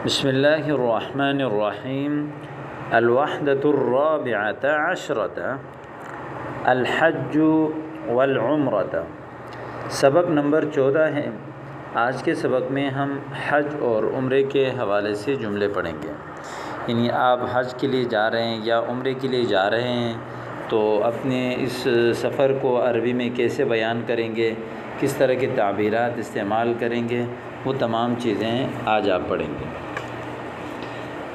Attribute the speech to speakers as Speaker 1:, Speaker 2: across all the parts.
Speaker 1: بسم اللہ الرحمن الرحیم الوحدۃ الرابعۃ عشرۃ الحج والعمرۃ۔ سبق نمبر 14 ہے۔ آج کے سبق میں ہم حج اور عمرے کے حوالے سے جملے پڑھیں گے۔ یعنی آپ حج کے لیے جا رہے ہیں یا عمرے کے لیے جا رہے ہیں تو اپنے اس سفر کو عربی میں کیسے بیان کریں گے، کس طرح کے تعبیرات استعمال کریں گے، وہ تمام چیزیں آج آپ پڑھیں گے۔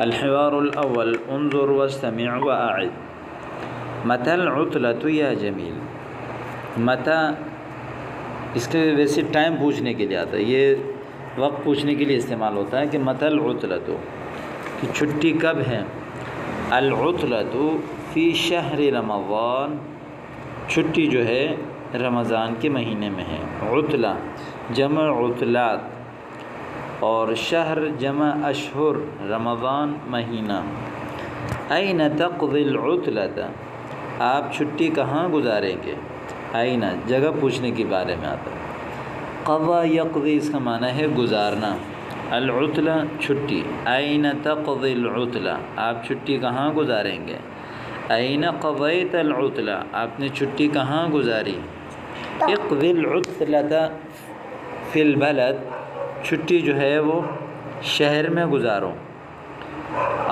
Speaker 1: الحوار الاول انظر واستمع واعد متى العطلة یا جمیل۔ متى اس کے ویسے ٹائم پوچھنے کے لیے آتا ہے، یہ وقت پوچھنے کے لیے استعمال ہوتا ہے کہ متى العطلة کہ چھٹی کب ہے۔ العطلة فی شہر رمضان، چھٹی جو ہے رمضان کے مہینے میں ہے۔ عطلہ جمع عطلات اور شہر جمع اشہر، رمضان مہینہ۔ این تقضی العطلۃ، آپ چھٹی کہاں گزاریں گے۔ این جگہ پوچھنے کے بارے میں آتا ہے۔ قضا یقضی اس کا معنی ہے گزارنا۔ العطلہ چھٹی۔ این تقضی العطلہ، آپ چھٹی کہاں گزاریں گے۔ این قضیت العطلہ، آپ نے چھٹی کہاں گزاری۔ اقضی العطلۃ فی البلد، چھٹی جو ہے وہ شہر میں گزارو۔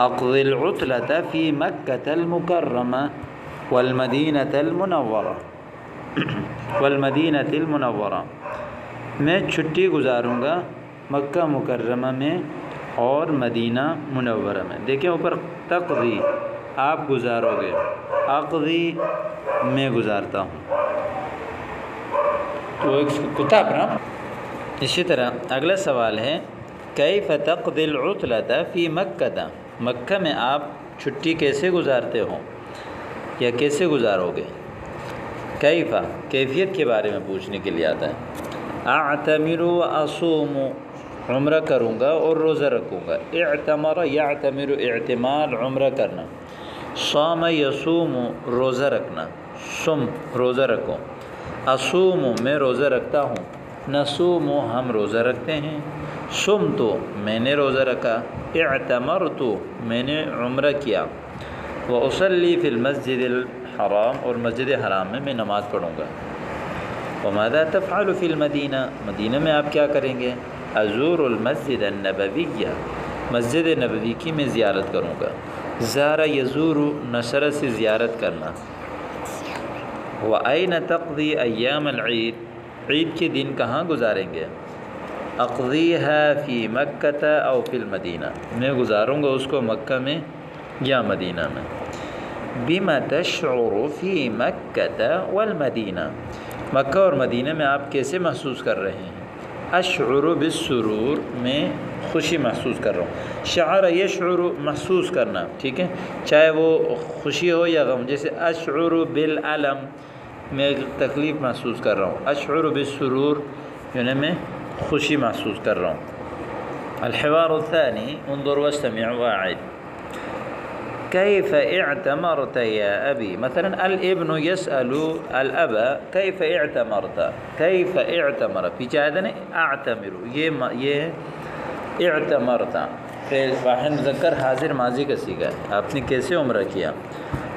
Speaker 1: اقضی العطلۃ فی مکۃ المکرمہ والمدینۃ المنورہ، والمدینۃ المنورہ، میں چھٹی گزاروں گا مکہ مکرمہ میں اور مدینہ منورہ میں۔ دیکھیں اوپر تقضی آپ گزارو گے، اقضی میں گزارتا ہوں، تو ایک کتاب نا۔ اسی طرح اگلا سوال ہے کیف تقضی العطلۃ فی مکہ، مکہ میں آپ چھٹی کیسے گزارتے ہو یا کیسے گزارو گے۔ کیف کیفیت کے بارے میں پوچھنے کے لیے آتا ہے۔ اعتمر و اصوم، عمرہ کروں گا اور روزہ رکھوں گا۔ اعتمر یعتمر اعتمار عمرہ کرنا۔ صام یصوم روزہ رکھنا، صم روزہ رکھو۔ اصوم میں روزہ رکھتا ہوں، نصوم ہم روزہ رکھتے ہیں۔ صمت میں نے روزہ رکھا، اعتمرت میں نے عمرہ کیا۔ واصلی فی المسجد الحرام، اور مسجد حرام میں نماز پڑھوں گا۔ وماذا تفعل فی المدینہ، مدینہ میں آپ کیا کریں گے۔ ازور المسجد النبویہ، مسجد نبوی کی میں زیارت کروں گا۔ زار یزور نصر سے زیارت کرنا۔ وَأَيْنَ تَقْضِي أَيَّامَ الْعِيدِ، عید کے دن کہاں گزاریں گے۔ اقضیها فی مکہ او فی المدینہ، میں گزاروں گا اس کو مکہ میں یا مدینہ میں۔ بما تشعر فی مکہ والمدینہ، مکہ اور مدینہ میں آپ کیسے محسوس کر رہے ہیں۔ اشعر بالسرور، میں خوشی محسوس کر رہا ہوں۔ شعر یشعر محسوس کرنا، ٹھیک ہے، چاہے وہ خوشی ہو یا غم۔ جیسے اشعر بالالم، میں تکلیف محسوس کر رہا ہوں۔ اشعر بالسرور یعنی میں خوشی محسوس کر رہا ہوں۔ الحوار الثانی انظر واستمع واعد کیف اعتمرت یا ابی، مثلا الابن يسأل الاب کیف اعتمرت، کیف اعتمر پیچھے آیا تھا نا اعتمر، یہ ہے اعتمرت، فعل واحد مذکر حاضر ماضی کا صیغہ ہے۔ آپ نے کیسے عمرہ کیا۔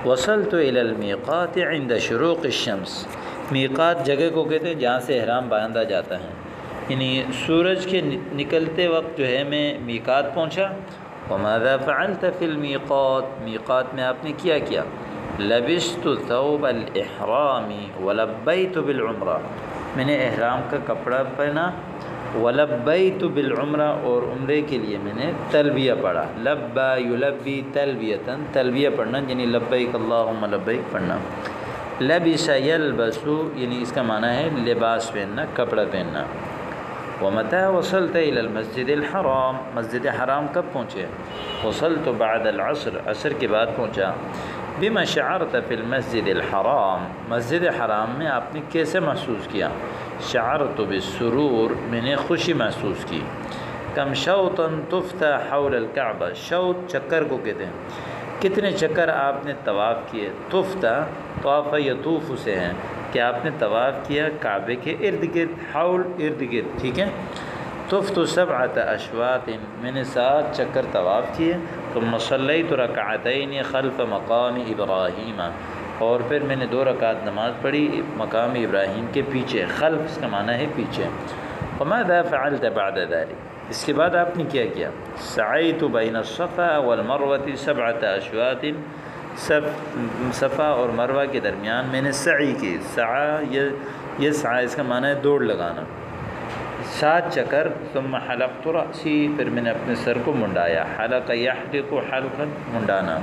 Speaker 1: وصلت الى الميقات عند شروق الشمس، میقات جگہ کو کہتے ہیں جہاں سے احرام باندھا جاتا ہے، یعنی سورج کے نکلتے وقت جو ہے میں میقات پہنچا۔ وماذا فعلت فی المیقات، میقات میں آپ نے کیا کیا۔ لبست ثوب الاحرام ولبیت بالعمرہ، میں نے احرام کا کپڑا پہنا۔ ولبیت بالعمرہ، اور عمرے کے لیے میں نے تلبیہ پڑھا۔ لبا یلبی تلبیتاً، تلبیہ پڑھنا یعنی لبیک اللہم لبیک پڑھنا۔ لبس یلبس یعنی اس کا معنی ہے لباس پہننا، کپڑا پہننا۔ ومتى وصلت الى المسجد الحرام، مسجد حرام کب پہنچے۔ وصلت بعد العصر، عصر کے بعد پہنچا۔ بما شعرت فی المسجد الحرام، مسجد حرام میں آپ نے کیسے محسوس کیا۔ شعرت بالسرور، میں نے خوشی محسوس کی۔ کم شوطا تفتح حول الکعبہ، شوط چکر کو کہتے ہیں، کتنے چکر آپ نے طواف کیے۔ تفتح طواف یطوف سے ہیں کہ آپ نے طواف کیا کعبے کے ارد گرد، حول ارد گرد، ٹھیک ہے۔ طفت 7 اشواط، میں نے 7 چکر طواف کیے، ثم صلیت رکعتین خلف مقام ابراہیم، اور پھر میں نے 2 رکعت نماز پڑھی مقام ابراہیم کے پیچھے، خلف اس کا معنی ہے پیچھے۔ وماذا فعلت بعد ذلك، اس کے بعد آپ نے کیا کیا؟ سعیت بین الصفا والمروۃ 7 اشواط، صفا اور مروہ کے درمیان میں نے سعی کی، یسعی اس کا معنی ہے دوڑ لگانا، 7 چکر۔ ثم حلقت رأسی، پھر میں نے اپنے سر کو منڈایا، حلق یحلق حلقا منڈانا۔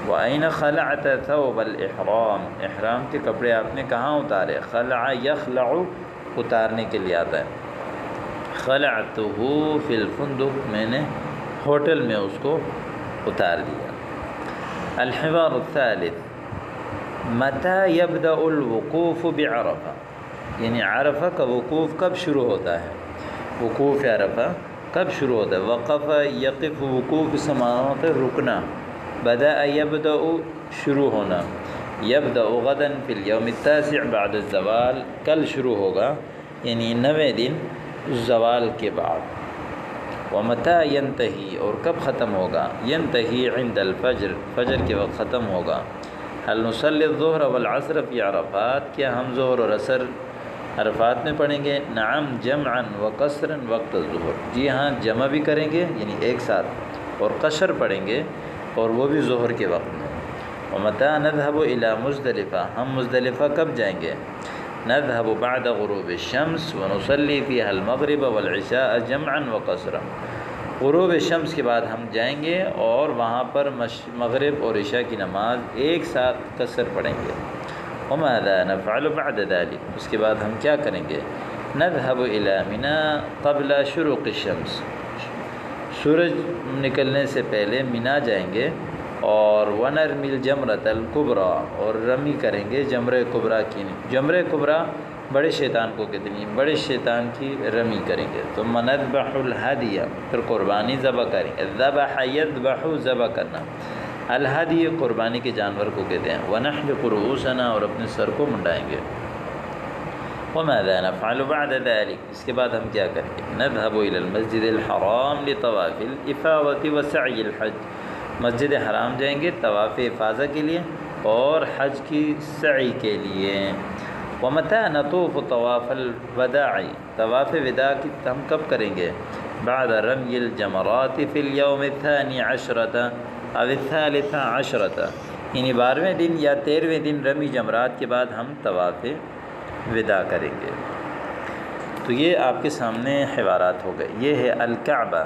Speaker 1: وَأَيْنَ خَلَعْتَ ثَوْبَ الْإِحْرَامِ، احرام کے کپڑے آپ نے کہاں اتارے؟ خلع یخلع اتارنے کے لیے آتا ہے، خلعتہ فی الفندق، میں نے ہوٹل میں اس کو اتار دیا۔ الحوار الثالث، متى يبدأ الوقوف بعرفہ، یعنی عرفہ کا وقوف کب شروع ہوتا ہے؟ وقوف عرفہ کب شروع ہوتا ہے؟ وقف یقف، وقوف سے معنی ہوتا ہے رکنا، بدأ یبدأ شروع ہونا، یبدأ غدا فی الیوم التاسع بعد الزوال، کل شروع ہوگا یعنی 9ویں دن زوال کے بعد۔ ومتى ينتہی، اور کب ختم ہوگا؟ ینتہی عند الفجر، فجر کے وقت ختم ہوگا۔ هل نصلی الظہر والعصر فی عرفات، کیا ہم ظہر اور عصر عرفات میں پڑھیں گے؟ نعم جمعا وقصرا وقت الظہر، جی ہاں جمع بھی کریں گے یعنی ایک ساتھ، اور قصر پڑھیں گے اور وہ بھی ظہر کے وقت میں۔ ومتى نذهب الى مزدلفہ، ہم مزدلفہ کب جائیں گے؟ نذهب بعد غروب الشمس ونصلي فيها المغرب والعشاء جمعا وقصرا، غروب شمس کے بعد ہم جائیں گے اور وہاں پر مغرب اور عشاء کی نماز ایک ساتھ قصر پڑھیں گے۔ وماذا نفعل بعد ذلك، اس کے بعد ہم کیا کریں گے؟ نذهب الى منى قبل شروق الشمس، سورج نکلنے سے پہلے مینا جائیں گے، اور ونرمی الجمرۃ الکبریٰ، اور رمی کریں گے جمرہ کبریٰ کی، جمرہ کبریٰ بڑے شیطان کو کہتے ہیں، بڑے شیطان کی رمی کریں گے۔ ثم نذبح الہدی، پھر قربانی ذبح کریں گے، ذبح یذبح ذبح کرنا، الہدی قربانی کے جانور کو کہتے ہیں۔ ونحلق رؤوسنا، اور اپنے سر کو منڈائیں گے۔ وماذا نفعل بعد ذلك، اس کے بعد ہم کیا کریں گے؟ نذهب الى المسجد الحرام لطواف الافاضة وسعی الحج، مسجد حرام جائیں گے طواف افاضہ کے لیے اور حج کی سعی کے لیے۔ ومتى نطوف طواف الوداع، طواف وداع کی ہم کب کریں گے؟ بعد رمی الجمرات فی الیوم الثانی عشرۃ او الثالث عشرۃ، یعنی 12ویں دن یا 13ویں دن رمی جمرات کے بعد ہم طواف وداع کریں گے۔ تو یہ آپ کے سامنے حوارات ہو گئے۔ یہ ہے الکعبہ،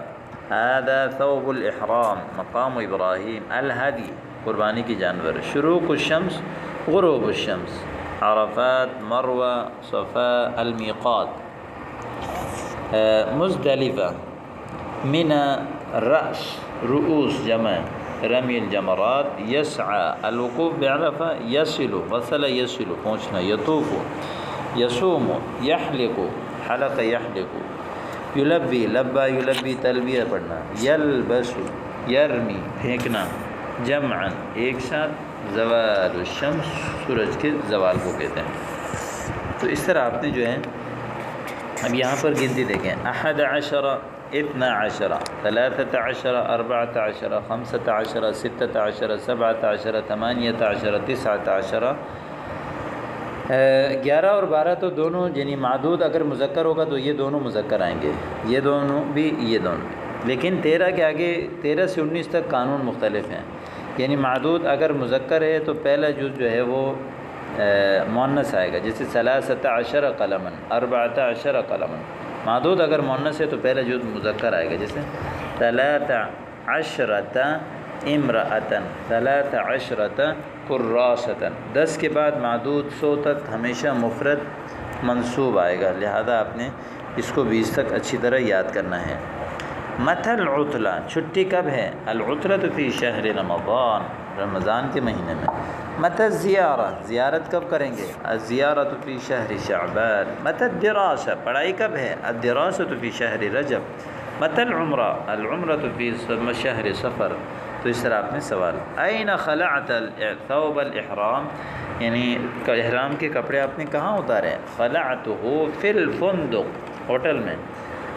Speaker 1: هذا ثوب الاحرام، مقام ابراہیم، الہدی قربانی کی جانور، شروق الشمس غروب الشمس، عرفات مروہ صفا المیقات، مزدلفہ منى رأس رؤوس جمع رمی الجمرات، یسعى الوقوف بعرفہ، یصل وصل یصل پہنچنا، یطوف یصوم یحلق حلق یحلق، یلبی لبا یلبی تلبیہ پڑھنا، یلبس یرمی پھینکنا، جمعا ایک ساتھ، زوال الشمس سورج کے زوال کو کہتے ہیں۔ تو اس طرح آپ نے جو ہے اب یہاں پر گنتی دیکھیں، 11 12 13 14 15 16 17 18 19 11 اور 12 تو دونوں یعنی معدود اگر مذکر ہوگا تو یہ دونوں مذکر آئیں گے، یہ دونوں بھی یہ دونوں بھی، لیکن 13 کے آگے 13 سے 19 تک قانون مختلف ہیں، یعنی معدود اگر مذکر ہے تو پہلا جز جو ہے وہ مؤنث آئے گا، جیسے 13 قلما 14 قلما، معدود اگر مؤنث ہے تو پہلا جز مذکر آئے گا، جیسے 13 امرأۃ 13 قراصۃ، 10 کے بعد معدود 100 تک ہمیشہ مفرد منصوب آئے گا، لہذا آپ نے اس کو 20 تک اچھی طرح یاد کرنا ہے۔ متى العطلہ، چھٹی کب ہے؟ العطلۃ فی شہر رمضان، رمضان کے مہینے میں۔ متى الزیارہ، زیارت کب کریں گے؟ الزیارۃ فی شہر شعبان۔ متى الدراسہ، پڑھائی کب ہے؟ الدراسۃ فی شہر رجب۔ متى العمرہ، العمرۃ فی شہر صفر۔ تو اس طرح آپ نے سوال، این خلعت ثوب الاحرام، یعنی احرام کے کپڑے آپ نے کہاں اتارے؟ خلعتہ فی الفندق، ہوٹل میں،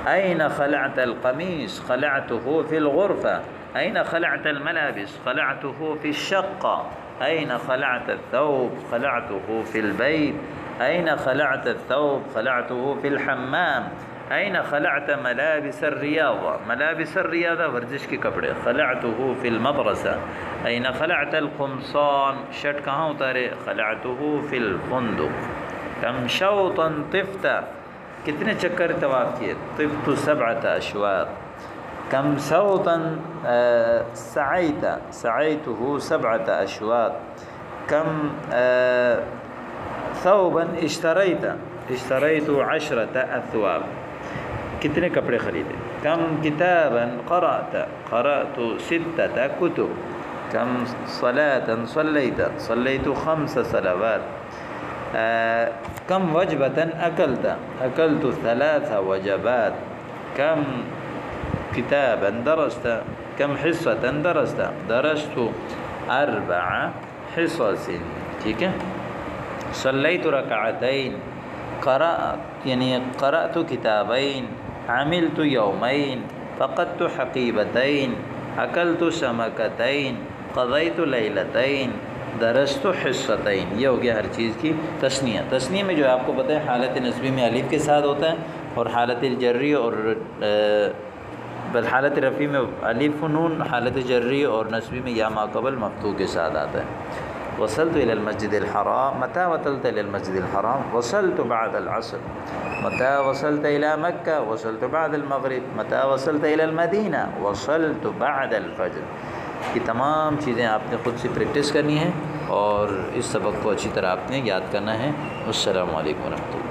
Speaker 1: أين خلعت القميص؟ خلعته في الغرفة. أين خلعت الملابس؟ خلعته في الشقة. أين خلعت الثوب؟ خلعته في البيت. أين خلعت الثوب؟ خلعته في الحمام. أين خلعت ملابس الرياضة؟ ملابس الرياضة ورزش کے کپڑے. خلعته في المدرسة. أين خلعت القمصان؟ شرٹ کہاں اتارے؟ خلعته في الفندق. كم شوطا طفت؟ کتنے چکر طواف کیے؟ طفت 7 أشواط. كم صوتا سعيت؟ سعيته 7 أشواط. كم ثوبا اشتريت؟ اشتريت 10 أثواب. کتنے کپڑے خریدے؟ کم کتابا قرأت؟ قرأت 6 كتب. كم صلاة صليت؟ صليت 5 صلوات. كم وجبة أكلت؟ أكلت 3 وجبات. كم كتابا درست؟ كم حصة درست؟ درست 4 حصص. ٹھیک ہے. صليت ركعتين. قرأت یعنی قرأت كتابين. عملت يومين. فقدت حقيبتين. أكلت سمكتين. قضيت ليلتين. درست حصتين. یہ ہو گیا ہر چیز کی تثنیہ. تثنیہ میں جو آپ کو پتہ ہے حالت نصبی میں الف کے ساتھ ہوتا ہے اور حالت الجری اور بل حالت رفیع میں الف و نون، حالت جری اور نصبی میں یا ما قبل مفتوح کے ساتھ آتا ہے. وصلت إلى المسجد الحرام. متى وصلت إلى المسجد الحرام؟ وصلت بعد العصر. متى وصلت إلى مكة؟ وصلت بعد المغرب. متى وصلت إلى المدينة؟ وصلت بعد الفجر. یہ تمام چیزیں آپ نے خود سے پریکٹس کرنی ہے اور اس سبق کو اچھی طرح آپ نے یاد کرنا ہے. السلام علیکم ورحمۃ اللہ.